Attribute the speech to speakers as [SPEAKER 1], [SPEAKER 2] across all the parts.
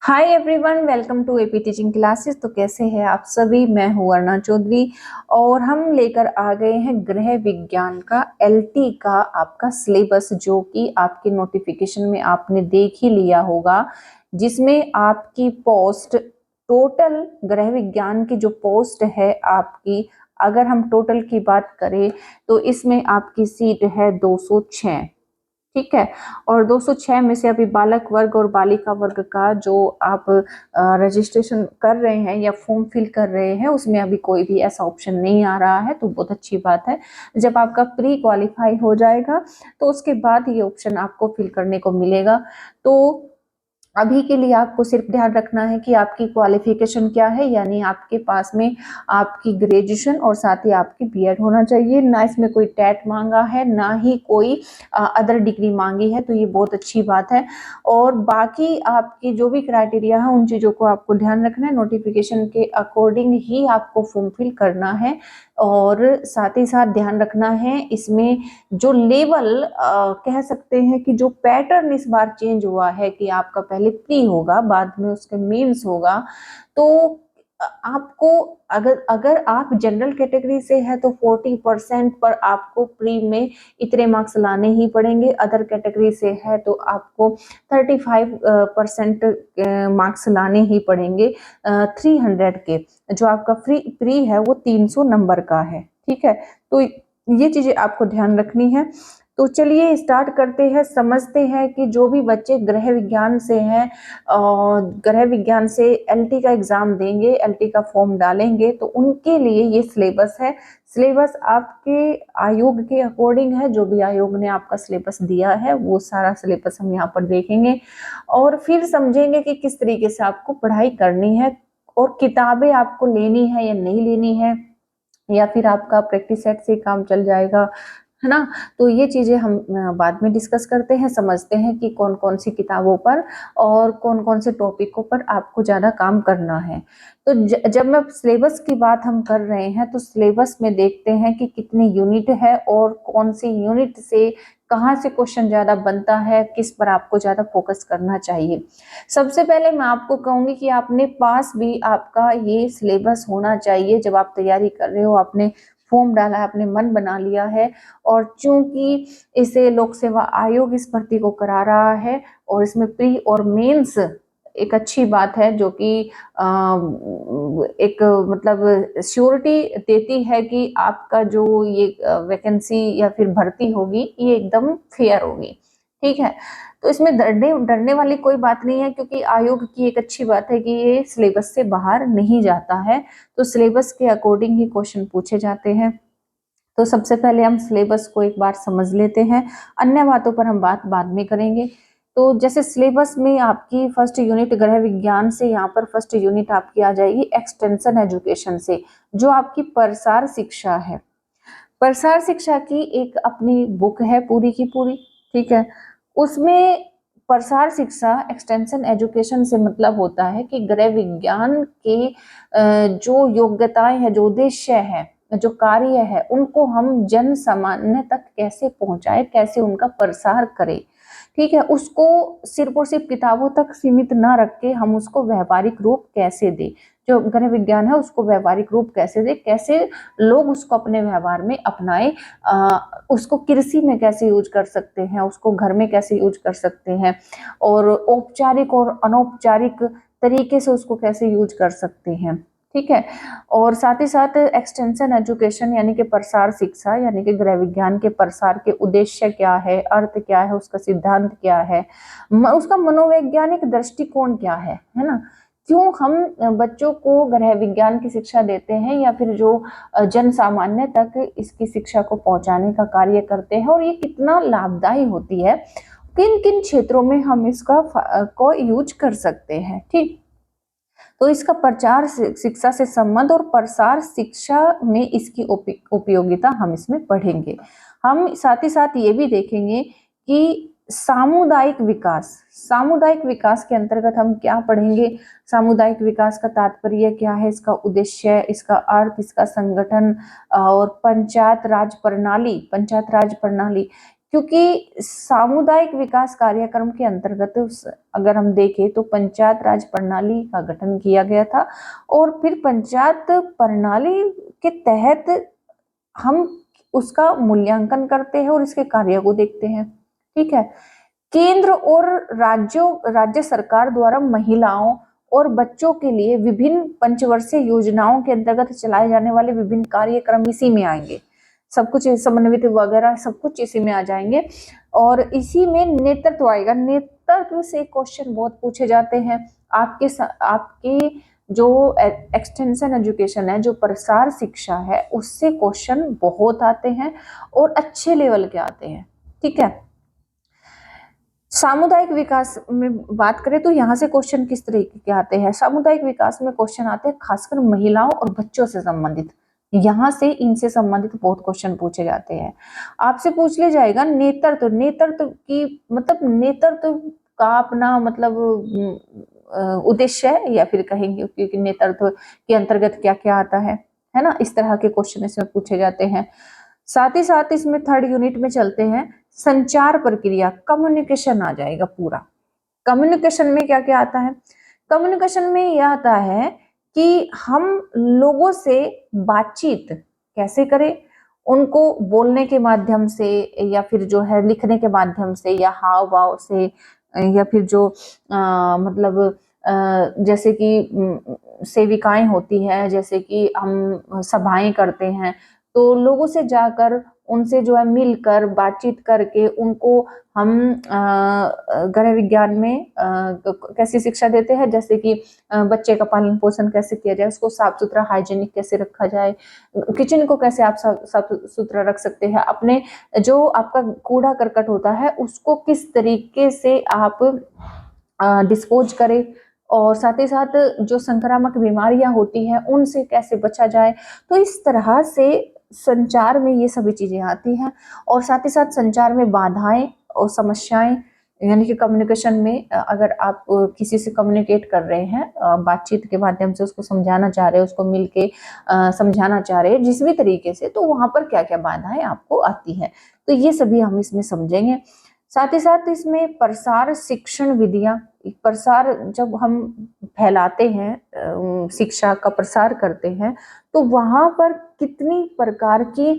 [SPEAKER 1] Hi everyone, welcome to AP teaching classes. तो कैसे हैं आप सभी। मैं हूँ अर्णा चौधरी और हम लेकर आ गए हैं गृह विज्ञान का एलटी का आपका सिलेबस, जो कि आपके नोटिफिकेशन में आपने देख ही लिया होगा, जिसमें आपकी पोस्ट टोटल गृह विज्ञान की जो पोस्ट है आपकी, अगर हम टोटल की बात करें तो इसमें आपकी सीट है 206। ठीक है। और 206 में से अभी बालक वर्ग और बालिका वर्ग का जो आप रजिस्ट्रेशन कर रहे हैं या फॉर्म फिल कर रहे हैं, उसमें अभी कोई भी ऐसा ऑप्शन नहीं आ रहा है, तो बहुत अच्छी बात है। जब आपका प्री क्वालिफाई हो जाएगा तो उसके बाद ये ऑप्शन आपको फिल करने को मिलेगा। तो अभी के लिए आपको सिर्फ ध्यान रखना है कि आपकी क्वालिफिकेशन क्या है, यानी आपके पास में आपकी ग्रेजुएशन और साथ ही आपकी बीएड होना चाहिए। ना इसमें कोई टेट मांगा है, ना ही कोई अदर डिग्री मांगी है, तो ये बहुत अच्छी बात है। और बाकी आपकी जो भी क्राइटेरिया है उन चीज़ों को आपको ध्यान रखना है। नोटिफिकेशन के अकॉर्डिंग ही आपको फॉर्म फिल करना है और साथ ही साथ ध्यान रखना है इसमें जो लेवल कह सकते हैं कि जो पैटर्न इस बार चेंज हुआ है कि आपका पहले प्री होगा, बाद में उसके मेंस होगा। तो आपको अगर अगर आप जनरल कैटेगरी से है तो 40% पर आपको प्री में इतने मार्क्स लाने ही पड़ेंगे। अदर कैटेगरी से है तो आपको 35% मार्क्स लाने ही पड़ेंगे। 300 के जो आपका प्री है वो 300 नंबर का है। ठीक है, तो ये चीजें आपको ध्यान रखनी है। तो चलिए स्टार्ट करते हैं, समझते हैं कि जो भी बच्चे गृह विज्ञान से हैं और गृह विज्ञान से एलटी का एग्जाम देंगे, एलटी का फॉर्म डालेंगे, तो उनके लिए ये सिलेबस है। सिलेबस आपके आयोग के अकॉर्डिंग है, जो भी आयोग ने आपका सिलेबस दिया है वो सारा सिलेबस हम यहाँ पर देखेंगे और फिर समझेंगे कि किस तरीके से आपको पढ़ाई करनी है और किताबें आपको लेनी है या नहीं लेनी है, या फिर आपका प्रैक्टिस सेट से काम चल जाएगा, है ना। तो ये चीजें हम बाद में डिस्कस करते हैं, समझते हैं कि कौन कौन सी किताबों पर और कौन कौन से टॉपिकों पर आपको ज़्यादा काम करना है। तो जब मैं सिलेबस की बात हम कर रहे हैं तो सिलेबस में देखते हैं कि कितनी यूनिट है और कौन सी यूनिट से कहाँ से क्वेश्चन ज़्यादा बनता है, किस पर आपको ज़्यादा फोकस करना चाहिए। सबसे पहले मैं आपको कहूँगी कि आपने पास भी आपका ये सिलेबस होना चाहिए। जब आप तैयारी कर रहे हो, आपने फॉर्म डाला है, आपने मन बना लिया है और चूंकि इसे लोक सेवा आयोग इस भर्ती को करा रहा है और इसमें प्री और मेंस एक अच्छी बात है, जो कि एक मतलब श्योरिटी देती है कि आपका जो ये वैकेंसी या फिर भर्ती होगी ये एकदम फेयर होगी। ठीक है, तो इसमें डरने डरने वाली कोई बात नहीं है, क्योंकि आयोग की एक अच्छी बात है कि ये सिलेबस से बाहर नहीं जाता है, तो सिलेबस के अकॉर्डिंग ही क्वेश्चन पूछे जाते हैं। तो सबसे पहले हम सिलेबस को एक बार समझ लेते हैं, अन्य बातों पर हम बात बाद में करेंगे। तो जैसे सिलेबस में आपकी फर्स्ट यूनिट गृह विज्ञान से, यहाँ पर फर्स्ट यूनिट आपकी आ जाएगी एक्सटेंशन एजुकेशन से, जो आपकी प्रसार शिक्षा है। प्रसार शिक्षा की एक अपनी बुक है पूरी की पूरी। ठीक है, उसमें प्रसार शिक्षा एक्सटेंशन एजुकेशन से मतलब होता है कि गृह विज्ञान के जो योग्यताएं हैं, जो उद्देश्य है, जो कार्य है, उनको हम जन सामान्य तक कैसे पहुंचाए, कैसे उनका प्रसार करें। ठीक है, उसको सिर्फ और सिर्फ किताबों तक सीमित ना रख के हम उसको व्यवहारिक रूप कैसे दें। जो गृह विज्ञान है उसको व्यवहारिक रूप कैसे दे, कैसे लोग उसको अपने व्यवहार में अपनाए, उसको कृषि में कैसे यूज कर सकते हैं, उसको घर में कैसे यूज कर सकते हैं, और औपचारिक और अनौपचारिक तरीके से उसको कैसे यूज कर सकते हैं। ठीक है, और साथ ही साथ एक्सटेंशन एजुकेशन यानी कि प्रसार शिक्षा, यानी कि गृह विज्ञान के प्रसार के उद्देश्य क्या है, अर्थ क्या है, उसका सिद्धांत क्या है, उसका मनोवैज्ञानिक दृष्टिकोण क्या है ना। क्यों हम बच्चों को गृह विज्ञान की शिक्षा देते हैं या फिर जो जन सामान्य तक इसकी शिक्षा को पहुंचाने का कार्य करते हैं, और ये कितना लाभदायी होती है, किन किन क्षेत्रों में हम इसका को यूज कर सकते हैं। ठीक, तो इसका प्रचार शिक्षा से संबंध और प्रसार शिक्षा में इसकी उपयोगिता हम इसमें पढ़ेंगे। हम साथ ही साथ ये भी देखेंगे कि सामुदायिक विकास के अंतर्गत हम क्या पढ़ेंगे। सामुदायिक विकास का तात्पर्य क्या है, इसका उद्देश्य, इसका अर्थ, इसका संगठन और पंचायत राज प्रणाली क्योंकि सामुदायिक विकास कार्यक्रम के अंतर्गत अगर हम देखें तो पंचायत राज प्रणाली का गठन किया गया था, और फिर पंचायत प्रणाली के तहत हम उसका मूल्यांकन करते हैं और इसके कार्य को देखते हैं। ठीक है, केंद्र और राज्य सरकार द्वारा महिलाओं और बच्चों के लिए विभिन्न पंचवर्षीय योजनाओं के अंतर्गत चलाए जाने वाले विभिन्न कार्यक्रम इसी में आएंगे, सब कुछ समन्वित वगैरह सब कुछ इसी में आ जाएंगे। और इसी में नेतृत्व आएगा। नेतृत्व से क्वेश्चन बहुत पूछे जाते हैं। आपके जो एक्सटेंशन एजुकेशन है, जो प्रसार शिक्षा है, उससे क्वेश्चन बहुत आते हैं और अच्छे लेवल के आते हैं। ठीक है, सामुदायिक विकास में बात करें तो यहाँ से क्वेश्चन किस तरीके के आते हैं। सामुदायिक विकास में क्वेश्चन आते हैं खासकर महिलाओं और बच्चों से संबंधित, यहाँ से इनसे संबंधित बहुत क्वेश्चन पूछे जाते हैं। आपसे पूछ लिया जाएगा नेतृत्व की मतलब नेतृत्व का अपना मतलब उद्देश्य है, या फिर कहेंगे क्योंकि नेतृत्व के अंतर्गत क्या क्या आता है ना, इस तरह के क्वेश्चन इसमें पूछे जाते हैं। साथ ही साथ इसमें थर्ड यूनिट में चलते हैं, संचार प्रक्रिया, कम्युनिकेशन आ जाएगा पूरा। कम्युनिकेशन में क्या क्या आता है? कम्युनिकेशन में यह आता है कि हम लोगों से बातचीत कैसे करें, उनको बोलने के माध्यम से या फिर जो है लिखने के माध्यम से या हाव भाव से, या फिर जो मतलब जैसे कि सेविकाएं होती है, जैसे कि हम सभाएं करते हैं, तो लोगों से जाकर उनसे जो है मिलकर बातचीत करके उनको हम गृह विज्ञान में कैसी शिक्षा देते हैं, जैसे कि बच्चे का पालन पोषण कैसे किया जाए, उसको साफ सुथरा हाइजीनिक कैसे रखा जाए, किचन को कैसे आप साफ सुथरा रख सकते हैं, अपने जो आपका कूड़ा करकट होता है उसको किस तरीके से आप डिस्पोज करें, और साथ ही साथ जो संक्रामक बीमारियां होती हैं उनसे कैसे बचा जाए। तो इस तरह से संचार में ये सभी चीजें आती हैं। और साथ ही साथ संचार में बाधाएं और समस्याएं, यानी कि कम्युनिकेशन में अगर आप किसी से कम्युनिकेट कर रहे हैं बातचीत के माध्यम से, उसको समझाना चाह रहे हैं, उसको मिलके समझाना चाह रहे हैं जिस भी तरीके से, तो वहां पर क्या क्या बाधाएं आपको आती है, तो ये सभी हम इसमें समझेंगे। साथ ही साथ इसमें प्रसार शिक्षण विधियां, प्रसार जब हम फैलाते हैं, शिक्षा का प्रसार करते हैं, तो वहां पर कितनी प्रकार की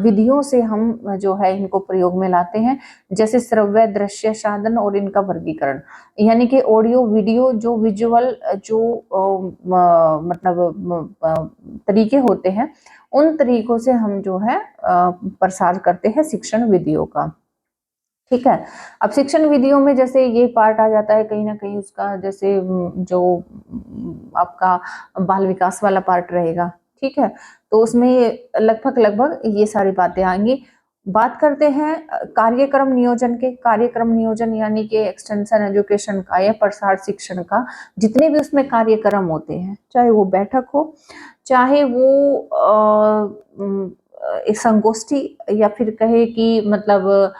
[SPEAKER 1] विधियों से हम जो है इनको प्रयोग में लाते हैं, जैसे श्रव्य दृश्य साधन और इनका वर्गीकरण, यानी कि ऑडियो वीडियो जो विजुअल जो मतलब तरीके होते हैं, उन तरीकों से हम जो है प्रसार करते हैं शिक्षण विधियों का। ठीक है, अब शिक्षण विधियों में जैसे ये पार्ट आ जाता है कहीं ना कहीं उसका, जैसे जो आपका बाल विकास वाला पार्ट रहेगा। ठीक है, तो उसमें लगभग ये सारी बातें आएंगी। बात करते हैं कार्यक्रम नियोजन के। कार्यक्रम नियोजन यानी कि एक्सटेंशन एजुकेशन का या प्रसार शिक्षण का जितने भी उसमें कार्यक्रम होते हैं, चाहे वो बैठक हो, चाहे वो एक संगोष्ठी, या फिर कहे कि मतलब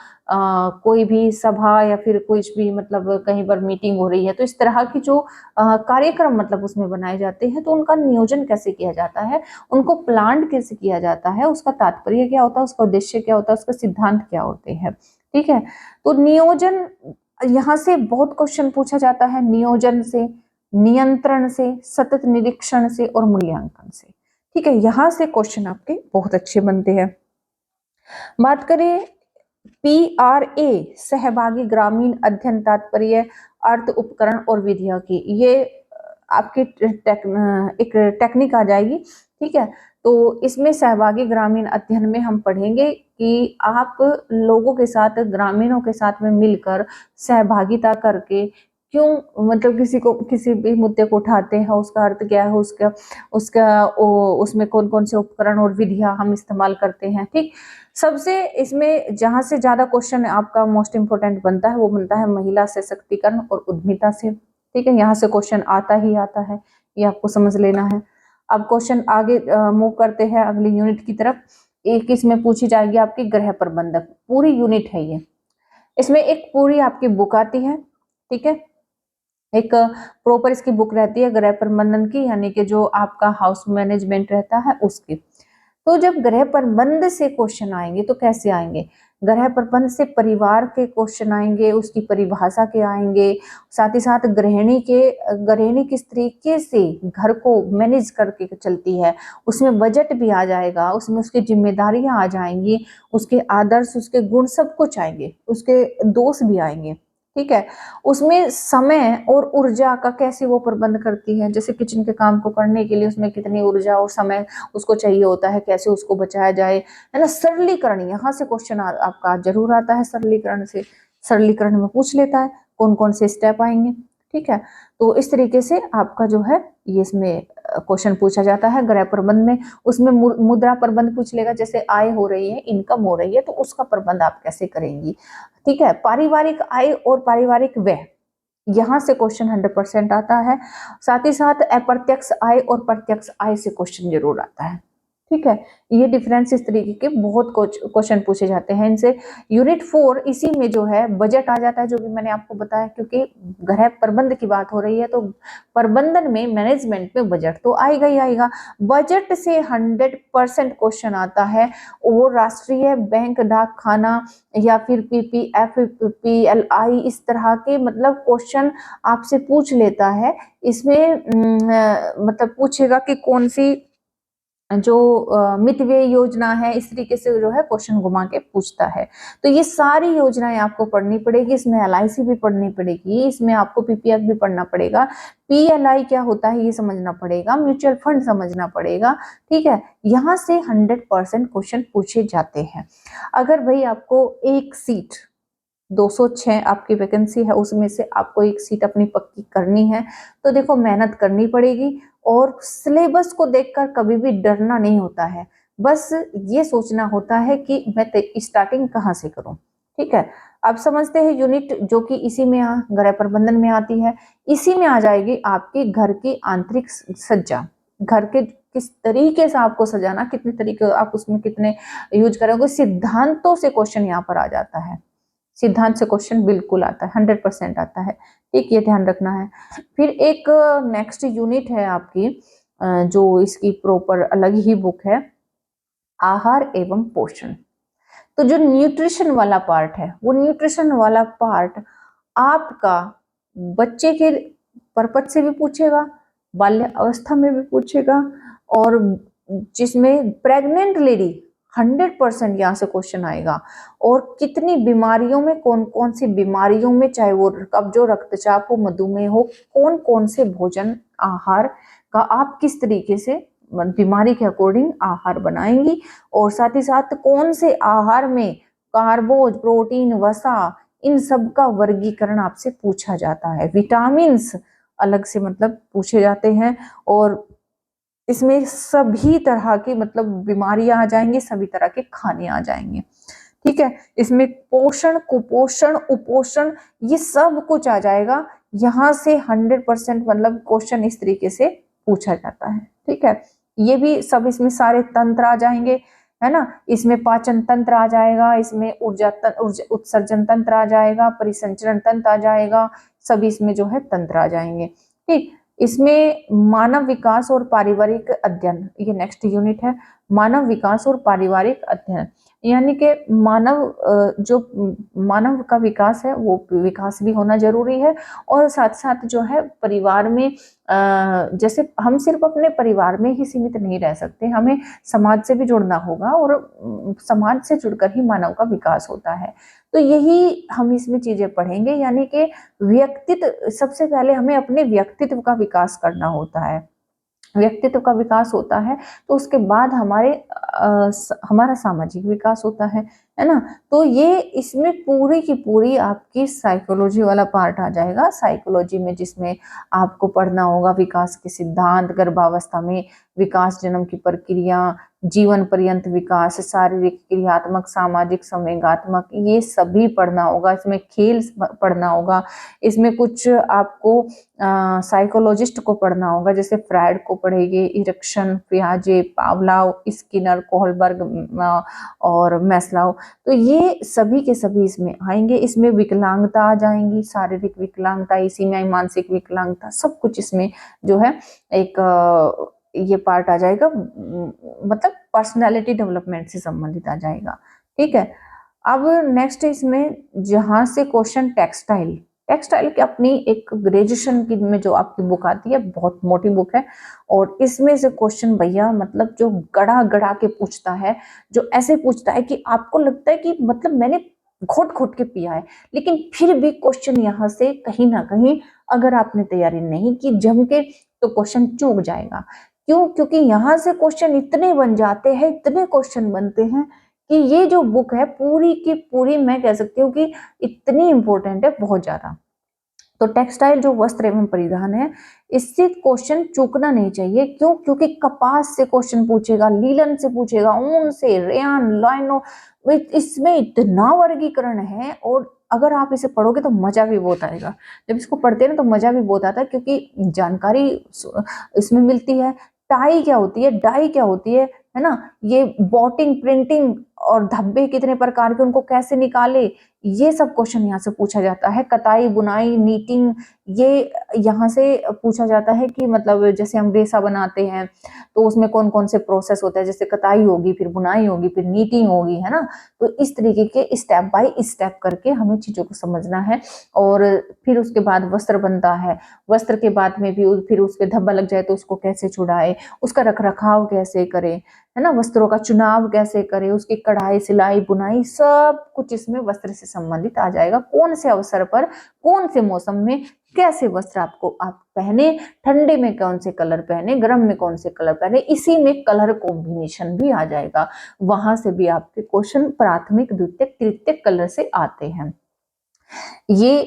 [SPEAKER 1] कोई भी सभा, या फिर कुछ भी मतलब कहीं पर मीटिंग हो रही है, तो इस तरह की जो कार्यक्रम मतलब उसमें बनाए जाते हैं, तो उनका नियोजन कैसे किया जाता है, उनको प्लान कैसे किया जाता है, उसका तात्पर्य क्या होता है, उसका उद्देश्य क्या होता है, उसका सिद्धांत क्या होते हैं। ठीक है, तो नियोजन, यहाँ से बहुत क्वेश्चन पूछा जाता है, नियोजन से, नियंत्रण से, सतत निरीक्षण से और मूल्यांकन से। ठीक है, यहाँ से क्वेश्चन आपके बहुत अच्छे बनते हैं। बात करें PRA, सहभागी ग्रामीण अध्ययन तात्पर्य अर्थ उपकरण और विधियां की, ये आपकी एक टेक्निक आ जाएगी। ठीक है, तो इसमें सहभागी ग्रामीण अध्ययन में हम पढ़ेंगे कि आप लोगों के साथ, ग्रामीणों के साथ में मिलकर सहभागिता करके क्यों मतलब किसी भी मुद्दे को उठाते हैं, उसका अर्थ क्या है, उसमें कौन कौन से उपकरण और विधियां हम इस्तेमाल करते हैं। ठीक, सबसे इसमें जहां से ज्यादा क्वेश्चन आपका मोस्ट इंपोर्टेंट बनता है वो बनता है महिला सशक्तिकरण और उद्यमिता से। ठीक है, यहाँ से क्वेश्चन आता ही आता है, ये आपको समझ लेना है। अब क्वेश्चन आगे मूव करते हैं अगली यूनिट की तरफ। एक इसमें पूछी जाएगी आपकी गृह प्रबंधक, पूरी यूनिट है ये। इसमें एक पूरी आपकी बुक आती है। ठीक है, एक प्रॉपर इसकी बुक रहती है गृह प्रबंधन की, यानी कि जो आपका हाउस मैनेजमेंट रहता है उसकी। तो जब गृह प्रबंध से क्वेश्चन आएंगे तो कैसे आएंगे? ग्रह प्रबंध से परिवार के क्वेश्चन आएंगे, उसकी परिभाषा के आएंगे, साथ ही साथ गृहिणी किस तरीके से घर को मैनेज करके चलती है, उसमें बजट भी आ जाएगा, उसमें उसकी जिम्मेदारियां आ जाएंगी, उसके आदर्श, उसके गुण सब कुछ आएंगे, उसके दोष भी आएंगे। ठीक है, उसमें समय और ऊर्जा का कैसे वो प्रबंध करती है, जैसे किचन के काम को करने के लिए उसमें कितनी ऊर्जा और समय उसको चाहिए होता है, कैसे उसको बचाया जाए, है ना। सरलीकरण, यहाँ से क्वेश्चन आपका जरूर आता है, सरलीकरण में पूछ लेता है कौन कौन से स्टेप आएंगे। ठीक है, तो इस तरीके से आपका जो है ये इसमें क्वेश्चन पूछा जाता है ग्रह प्रबंध में। उसमें मुद्रा प्रबंध पूछ लेगा, जैसे आय हो रही है, इनकम हो रही है, तो उसका प्रबंध आप कैसे करेंगी। ठीक है, पारिवारिक आय और पारिवारिक व्यय, यहाँ से क्वेश्चन 100% आता है। साथ ही साथ अप्रत्यक्ष आय और प्रत्यक्ष आय से क्वेश्चन जरूर आता है। ठीक है, ये डिफरेंस इस तरीके के बहुत क्वेश्चन पूछे जाते हैं इनसे। यूनिट 4 इसी में जो है बजट आ जाता है, जो भी मैंने आपको बताया, क्योंकि ग्रह प्रबंध की बात हो रही है तो प्रबंधन में, मैनेजमेंट में बजट तो आएगा ही आएगा। बजट से 100% क्वेश्चन आता है, वो राष्ट्रीय बैंक, डाक खाना या फिर पीपीएफ, पीएलआई, इस तरह के मतलब क्वेश्चन आपसे पूछ लेता है। इसमें मतलब पूछेगा कि कौन सी जो मितव्यय योजना है, इस तरीके से जो है क्वेश्चन घुमा के पूछता है। तो ये सारी योजनाएं आपको पढ़नी पड़ेगी, इसमें एलआईसी भी पढ़नी पड़ेगी, इसमें आपको पीपीएफ भी पढ़ना पड़ेगा, पीएलआई क्या होता है ये समझना पड़ेगा, म्यूचुअल फंड समझना पड़ेगा। ठीक है, यहाँ से 100% क्वेश्चन पूछे जाते हैं। अगर भाई आपको एक सीट 206 आपकी वैकेंसी है, उसमें से आपको एक सीट अपनी पक्की करनी है, तो देखो मेहनत करनी पड़ेगी। और सिलेबस को देखकर कभी भी डरना नहीं होता है, बस ये सोचना होता है कि मैं स्टार्टिंग कहाँ से करूं। ठीक है, अब समझते हैं यूनिट जो कि इसी में गृह प्रबंधन में आती है। इसी में आ जाएगी आपके घर की आंतरिक सज्जा, घर के किस तरीके से आपको सजाना, कितने तरीके आप उसमें कितने यूज करोगे, सिद्धांतों से क्वेश्चन यहाँ पर आ जाता है। सिद्धांत से क्वेश्चन बिल्कुल आता है, 100% आता है। ठीक, ये ध्यान रखना है। फिर एक नेक्स्ट यूनिट है आपकी, जो इसकी प्रॉपर अलग ही बुक है, आहार एवं पोषण। तो जो न्यूट्रिशन वाला पार्ट है, वो न्यूट्रिशन वाला पार्ट आपका बच्चे के पर्पज से भी पूछेगा, बाल्य अवस्था में भी पूछेगा, और जिसमें प्रेग्नेंट लेडी 100% यहाँ से क्वेश्चन आएगा। और कितनी बीमारियों में, कौन कौन सी बीमारियों में, चाहे वो कब्ज, रक्तचाप हो, मधुमेह हो, कौन कौन से भोजन आहार का आप किस तरीके से बीमारी के अकॉर्डिंग आहार बनाएंगी, और साथ ही साथ कौन से आहार में कार्बोज, प्रोटीन, वसा, इन सब का वर्गीकरण आपसे पूछा जाता है। विटामिन्स अलग से मतलब पूछे जाते हैं, और इसमें सभी तरह की मतलब बीमारियां आ जाएंगी, सभी तरह के खाने आ जाएंगे। ठीक है, इसमें पोषण, कुपोषण, उपोषण, ये सब कुछ आ जाएगा। यहाँ से 100% मतलब क्वेश्चन इस तरीके से पूछा जाता है। ठीक है, ये भी सब, इसमें सारे तंत्र आ जाएंगे, है ना। इसमें पाचन तंत्र आ जाएगा, इसमें ऊर्जा उत्सर्जन तंत्र आ जाएगा, परिसंचरण तंत्र आ जाएगा, सभी इसमें जो है तंत्र आ जाएंगे। ठीक, इसमें मानव विकास और पारिवारिक अध्ययन, ये नेक्स्ट यूनिट है, मानव विकास और पारिवारिक अध्ययन। यानी कि जो मानव का विकास है, वो विकास भी होना जरूरी है, और साथ साथ जो है परिवार में, जैसे हम सिर्फ अपने परिवार में ही सीमित नहीं रह सकते, हमें समाज से भी जुड़ना होगा, और समाज से जुड़कर ही मानव का विकास होता है। तो यही हम इसमें चीजें पढ़ेंगे, यानी कि व्यक्तित्व, सबसे पहले हमें अपने व्यक्तित्व का विकास करना होता है। व्यक्तित्व का विकास होता है तो उसके बाद हमारा सामाजिक विकास होता है ना। तो ये इसमें पूरी की पूरी आपकी साइकोलॉजी वाला पार्ट आ जाएगा। साइकोलॉजी में जिसमें आपको पढ़ना होगा विकास के सिद्धांत, गर्भावस्था में विकास, जन्म की प्रक्रिया, जीवन पर्यंत विकास, शारीरिक, क्रियात्मक, सामाजिक, संवेगात्मक, ये सभी पढ़ना होगा। इसमें खेल पढ़ना होगा, इसमें कुछ आपको साइकोलॉजिस्ट को पढ़ना होगा, जैसे फ्रायड को पढ़ेंगे, इरिक्सन, पियाजे, पावलाव, स्किनर, कोहलबर्ग और मैस्लाव। तो ये सभी के सभी इसमें आएंगे। इसमें विकलांगता आ जाएंगी, शारीरिक विकलांगता, इसी में मानसिक विकलांगता, सब कुछ इसमें जो है एक ये पार्ट आ जाएगा, मतलब पर्सनालिटी डेवलपमेंट से संबंधित आ जाएगा। ठीक है, अब नेक्स्ट इसमें जहां से क्वेश्चन टेक्सटाइल, टेक्सटाइल की अपनी एक ग्रेजुएशन की में जो आपकी बुक आती है, बहुत मोटी बुक है, और इसमें से क्वेश्चन भैया मतलब जो गड़ा गड़ा के पूछता है, जो ऐसे पूछता है कि आपको लगता है कि मतलब मैंने घोट घोट के पिया है, लेकिन फिर भी क्वेश्चन यहाँ से कहीं ना कहीं अगर आपने तैयारी नहीं की जम के तो क्वेश्चन चूक जाएगा। क्यों? क्योंकि यहाँ से क्वेश्चन इतने बन जाते हैं, इतने क्वेश्चन बनते हैं कि ये जो बुक है पूरी की पूरी मैं कह सकती हूँ कि इतनी इंपॉर्टेंट है, बहुत ज्यादा। तो टेक्सटाइल जो वस्त्र एवं परिधान है, इससे क्वेश्चन चूकना नहीं चाहिए। क्यों? क्योंकि कपास से क्वेश्चन पूछेगा, लीलन से पूछेगा, ऊन से, रेयान, लाइनो, इसमें इतना वर्गीकरण है, और अगर आप इसे पढ़ोगे तो मजा भी बहुत आएगा। जब इसको पढ़ते हैं ना तो मजा भी बहुत आता है, क्योंकि जानकारी इसमें मिलती है। टाई क्या होती है, डाई क्या होती है ना, ये बॉटिंग, प्रिंटिंग और धब्बे कितने प्रकार के, उनको कैसे निकाले, ये सब क्वेश्चन यहाँ से पूछा जाता है। कताई, बुनाई, नीटिंग, ये यहाँ से पूछा जाता है कि मतलब जैसे हम रेसा बनाते हैं तो उसमें कौन कौन से प्रोसेस होता है, जैसे कताई होगी, फिर बुनाई होगी, फिर नीटिंग होगी, है ना। तो इस तरीके के स्टेप बाय स्टेप करके हमें चीजों को समझना है। और फिर उसके बाद वस्त्र बनता है, वस्त्र के बाद में भी फिर उस पर धब्बा लग जाए तो उसको कैसे छुड़ाए, उसका रख रखाव कैसे करे, है ना, वस्त्रों का चुनाव कैसे करे, उसकी कढ़ाई, सिलाई, बुनाई, सब कुछ इसमें वस्त्र से संबंधित आ जाएगा। कौन से अवसर पर, कौन से मौसम में कैसे वस्त्र आप पहने, ठंडे में कौन से कलर पहने, गर्म में कौन से कलर पहने, इसी में कलर कॉम्बिनेशन भी आ जाएगा। वहां से भी आपके क्वेश्चन प्राथमिक, द्वितीयक, तृतीयक कलर से आते हैं। ये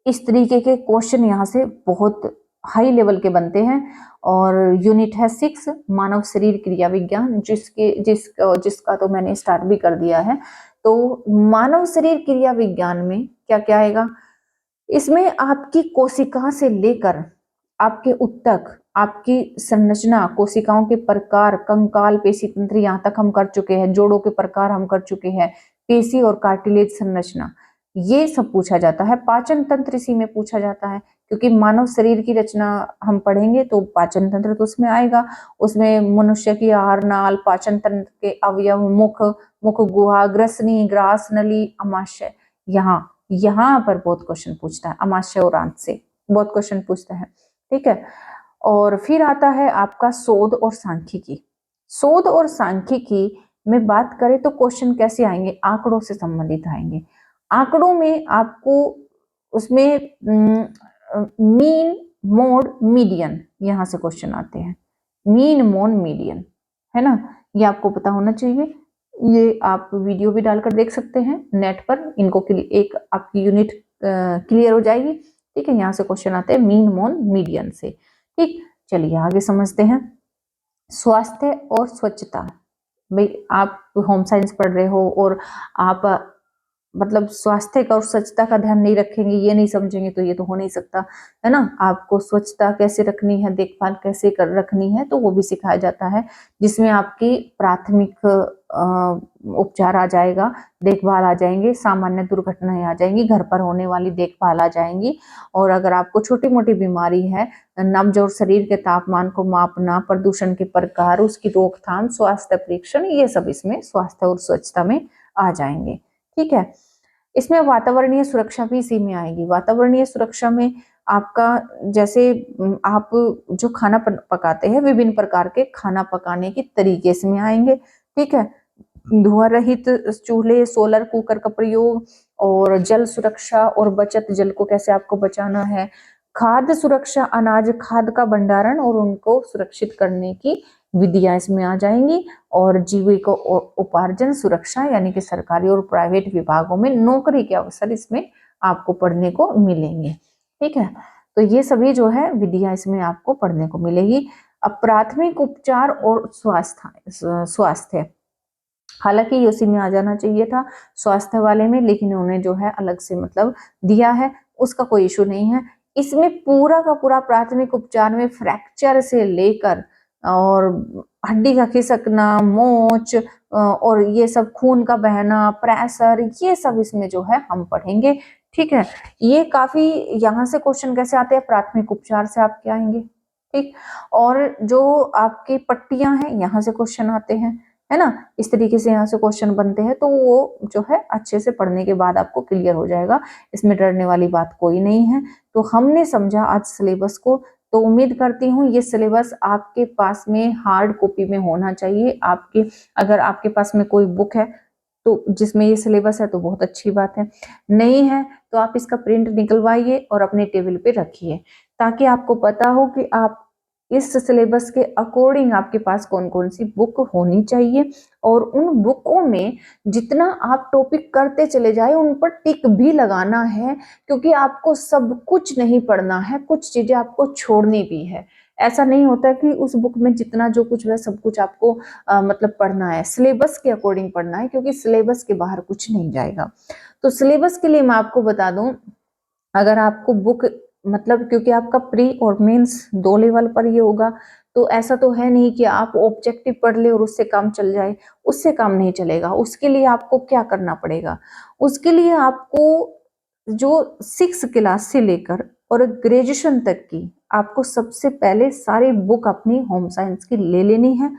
[SPEAKER 1] इस तरीके के क्वेश्चन यहाँ से बहुत हाई लेवल के बनते हैं। और यूनिट है 6, मानव शरीर क्रिया विज्ञान, जिसका तो मैंने स्टार्ट भी कर दिया है। तो मानव शरीर क्रिया विज्ञान में क्या क्या आएगा, इसमें आपकी कोशिका से लेकर आपके उत्तक, आपकी संरचना, कोशिकाओं के प्रकार, कंकाल, पेशी तंत्र, यहाँ तक हम कर चुके हैं, जोड़ों के प्रकार हम कर चुके हैं, पेशी और कार्टिलेज संरचना, ये सब पूछा जाता है। पाचन तंत्र इसी में पूछा जाता है, क्योंकि मानव शरीर की रचना हम पढ़ेंगे तो पाचन तंत्र तो उसमें आएगा। उसमें मनुष्य की आहार नाल, पाचन तंत्र के अवयव, मुख गुहा, ग्रसनी, ग्रास नली, अमाशय, यहाँ पर बहुत क्वेश्चन पूछता है, अमाशय और आंत से बहुत क्वेश्चन पूछता है। ठीक है। और फिर आता है आपका शोध और सांख्यिकी। शोध और सांख्यिकी में बात करें तो क्वेश्चन कैसे आएंगे, आंकड़ों से संबंधित आएंगे। आंकड़ों में आपको उसमें मीन, मोड, मीडियन, यहाँ से क्वेश्चन आते हैं। मीन, मोड, मीडियन, है ना, ये आपको पता होना चाहिए। ये आप वीडियो भी डालकर देख सकते हैं नेट पर, इनको एक आपकी यूनिट क्लियर हो जाएगी। ठीक है, यहाँ से क्वेश्चन आते हैं मीन, मोड, मीडियन से। ठीक, चलिए आगे समझते हैं। स्वास्थ्य और स्वच्छता, भाई आप होम साइंस पढ़ रहे हो और आप मतलब स्वास्थ्य का और स्वच्छता का ध्यान नहीं रखेंगे, ये नहीं समझेंगे तो ये तो हो नहीं सकता, है ना। आपको स्वच्छता कैसे रखनी है, देखभाल कैसे कर रखनी है, तो वो भी सिखाया जाता है, जिसमें आपकी प्राथमिक उपचार आ जाएगा, देखभाल आ जाएंगे, सामान्य दुर्घटनाएं आ जाएंगी, घर पर होने वाली देखभाल आ जाएंगी। और अगर आपको छोटी मोटी बीमारी है, नब्ज और शरीर के तापमान को मापना, प्रदूषण के प्रकार, उसकी रोकथाम, स्वास्थ्य परीक्षण, ये सब इसमें स्वास्थ्य और स्वच्छता में आ जाएंगे। ठीक है। इसमें वातावरणीय सुरक्षा भी इसी में आएगी। वातावरणीय सुरक्षा में आपका जैसे आप जो खाना पकाते हैं, विभिन्न प्रकार के खाना पकाने के तरीके इसमें आएंगे। ठीक है, धुआं रहित चूल्हे, सोलर कुकर का प्रयोग, और जल सुरक्षा और बचत, जल को कैसे आपको बचाना है, खाद्य सुरक्षा, अनाज खाद्य का भंडारण और उनको सुरक्षित करने की विधियां इसमें आ जाएंगी। और जीविका उपार्जन सुरक्षा, यानी कि सरकारी और प्राइवेट विभागों में नौकरी के अवसर इसमें आपको पढ़ने को मिलेंगे। ठीक है, तो ये सभी जो है विधियां इसमें आपको पढ़ने को मिलेगी। अब प्राथमिक उपचार और स्वास्थ्य, हालांकि ये उसी में आ जाना चाहिए था स्वास्थ्य वाले में, लेकिन उन्हें जो है अलग से मतलब दिया है, उसका कोई इशू नहीं है। इसमें पूरा का पूरा प्राथमिक उपचार में फ्रैक्चर से लेकर और हड्डी का खिसकना, मोच और ये सब, खून का बहना, प्रेशर, ये सब इसमें जो है हम पढ़ेंगे। ठीक है, ये काफी यहाँ से क्वेश्चन कैसे आते हैं, प्राथमिक उपचार से आपके आएंगे। ठीक, और जो आपकी पट्टियां हैं यहाँ से क्वेश्चन आते हैं, है ना। इस तरीके से यहाँ से क्वेश्चन बनते हैं, तो वो जो है अच्छे से पढ़ने के बाद आपको क्लियर हो जाएगा, इसमें डरने वाली बात कोई नहीं है। तो हमने समझा आज सिलेबस को, तो उम्मीद करती हूँ ये सिलेबस आपके पास में हार्ड कॉपी में होना चाहिए। आपके अगर आपके पास में कोई बुक है तो जिसमें ये सिलेबस है तो बहुत अच्छी बात है, नहीं है तो आप इसका प्रिंट निकलवाइए और अपने टेबल पे रखिए, ताकि आपको पता हो कि आप इस सिलेबस के अकॉर्डिंग आपके पास कौन कौन सी बुक होनी चाहिए, और उन बुकों में जितना आप टॉपिक करते चले जाए उन पर टिक भी लगाना है, क्योंकि आपको सब कुछ नहीं पढ़ना है, कुछ चीजें आपको छोड़नी भी है। ऐसा नहीं होता कि उस बुक में जितना जो कुछ है सब कुछ आपको मतलब पढ़ना है, सिलेबस के अकॉर्डिंग पढ़ना है, क्योंकि सिलेबस के बाहर कुछ नहीं जाएगा। तो सिलेबस के लिए मैं आपको बता दूं, अगर आपको बुक मतलब क्योंकि आपका प्री और मेंस 2 लेवल पर ये होगा, तो ऐसा तो है नहीं कि आप ऑब्जेक्टिव पढ़ ले और उससे काम चल जाए, उससे काम नहीं चलेगा। उसके लिए आपको क्या करना पड़ेगा, उसके लिए आपको जो 6 क्लास से लेकर और ग्रेजुएशन तक की आपको सबसे पहले सारी बुक अपनी होम साइंस की ले लेनी है,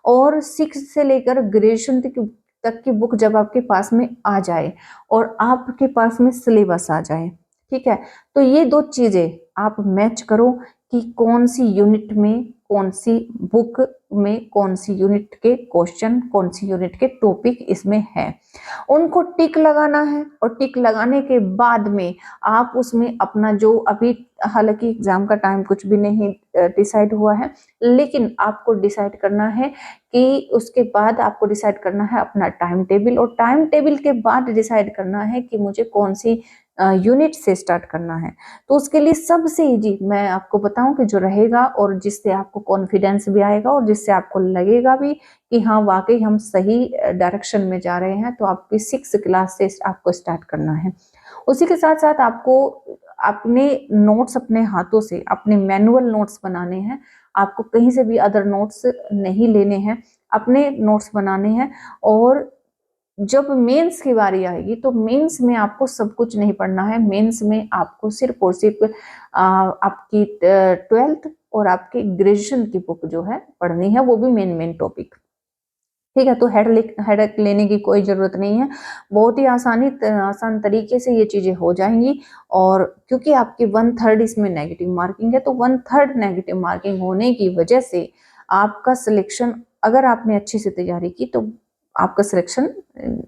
[SPEAKER 1] और 6 से लेकर ग्रेजुएशन तक की बुक जब आपके पास में आ जाए और आपके पास में सिलेबस आ जाए, ठीक है, तो ये 2 चीजें आप मैच करो कि कौन सी यूनिट में कौन सी बुक में कौन सी यूनिट के क्वेश्चन कौन सी यूनिट के टॉपिक इसमें है, उनको टिक लगाना है। और टिक लगाने के बाद में आप उसमें अपना जो अभी हालांकि एग्जाम का टाइम कुछ भी नहीं डिसाइड हुआ है, लेकिन आपको डिसाइड करना है कि उसके बाद आपको डिसाइड करना है अपना टाइम टेबल, और टाइम टेबल के बाद डिसाइड करना है कि मुझे कौन सी यूनिट से स्टार्ट करना है। तो उसके लिए सबसे इजी मैं आपको बताऊं कि जो रहेगा और जिससे आपको कॉन्फिडेंस भी आएगा और जिससे आपको लगेगा भी कि हाँ वाकई हम सही डायरेक्शन में जा रहे हैं, तो आपकी 6 क्लास से आपको स्टार्ट करना है। उसी के साथ साथ आपको अपने नोट्स अपने हाथों से अपने मैनुअल नोट्स बनाने हैं, आपको कहीं से भी अदर नोट्स नहीं लेने हैं, अपने नोट्स बनाने हैं। और जब मेंस की बारी आएगी तो मेंस में आपको सब कुछ नहीं पढ़ना है, मेंस में आपको सिर्फ और सिर्फ आपकी 12th और आपकी ग्रेजुएशन की बुक जो है पढ़नी है, वो भी मेन टॉपिक, ठीक है। तो हेडेक लेने की कोई जरूरत नहीं है, बहुत ही आसान तरीके से ये चीजें हो जाएंगी। और क्योंकि आपकी 1/3 इसमें नेगेटिव मार्किंग है, तो 1/3 नेगेटिव मार्किंग होने की वजह से आपका सिलेक्शन, अगर आपने अच्छी से तैयारी की तो आपका सिलेक्शन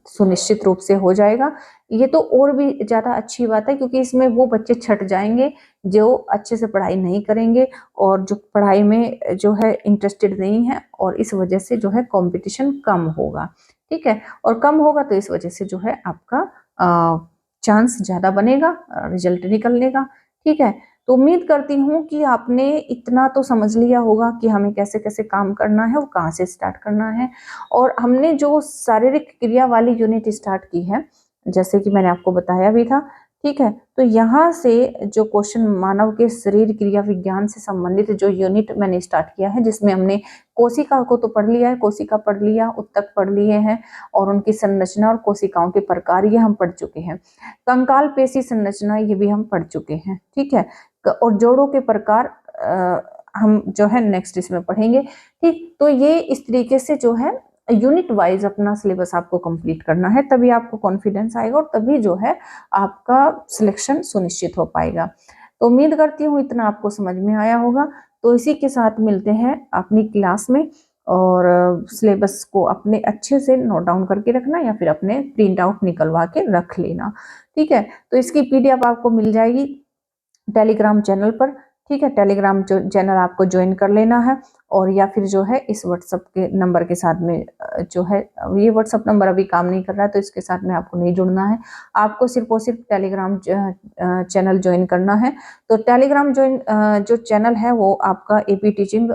[SPEAKER 1] सुनिश्चित रूप से हो जाएगा। ये तो और भी ज्यादा अच्छी बात है, क्योंकि इसमें वो बच्चे छट जाएंगे जो अच्छे से पढ़ाई नहीं करेंगे और जो पढ़ाई में जो है इंटरेस्टेड नहीं है, और इस वजह से जो है कंपटीशन कम होगा, ठीक है। और कम होगा तो इस वजह से जो है आपका चांस ज्यादा बनेगा रिजल्ट निकलने का, ठीक है। तो उम्मीद करती हूँ कि आपने इतना तो समझ लिया होगा कि हमें कैसे कैसे काम करना है और कहाँ से स्टार्ट करना है। और हमने जो शारीरिक क्रिया वाली यूनिट स्टार्ट की है, जैसे कि मैंने आपको बताया भी था, ठीक है। तो यहाँ से जो क्वेश्चन मानव के शरीर क्रिया विज्ञान से संबंधित जो यूनिट मैंने स्टार्ट किया है, जिसमें हमने कोशिका को तो पढ़ लिया है, कोशिका पढ़ लिया, उत्तक पढ़ लिए हैं, और उनकी संरचना और कोशिकाओं के प्रकार ये हम पढ़ चुके हैं। कंकाल पेशी संरचना ये भी हम पढ़ चुके हैं, ठीक है। और जोड़ों के प्रकार हम जो है नेक्स्ट इसमें पढ़ेंगे, ठीक। तो ये इस तरीके से जो है यूनिट वाइज अपना सिलेबस आपको कंप्लीट करना है, तभी आपको कॉन्फिडेंस आएगा और तभी जो है आपका सिलेक्शन सुनिश्चित हो पाएगा। तो उम्मीद करती हूँ इतना आपको समझ में आया होगा। तो इसी के साथ मिलते हैं अपनी क्लास में, और सिलेबस को अपने अच्छे से नोट डाउन करके रखना या फिर अपने प्रिंट आउट निकलवा के रख लेना, ठीक है। तो इसकी पीडीएफ आपको मिल जाएगी टेलीग्राम चैनल पर, ठीक है। टेलीग्राम चैनल आपको ज्वाइन कर लेना है, और या फिर जो है इस व्हाट्सएप के नंबर के साथ में जो है, ये व्हाट्सएप नंबर अभी काम नहीं कर रहा है तो इसके साथ में आपको नहीं जुड़ना है, आपको सिर्फ और सिर्फ टेलीग्राम चैनल ज्वाइन करना है। तो टेलीग्राम जो चैनल है वो आपका एपी टीचिंग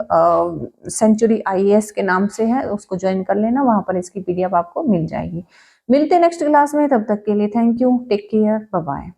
[SPEAKER 1] सेंचुरी IAS के नाम से है, उसको ज्वाइन कर लेना, वहां पर इसकी पीडीएफ आपको मिल जाएगी। मिलते हैं नेक्स्ट क्लास में, तब तक के लिए thank you, take care, bye bye.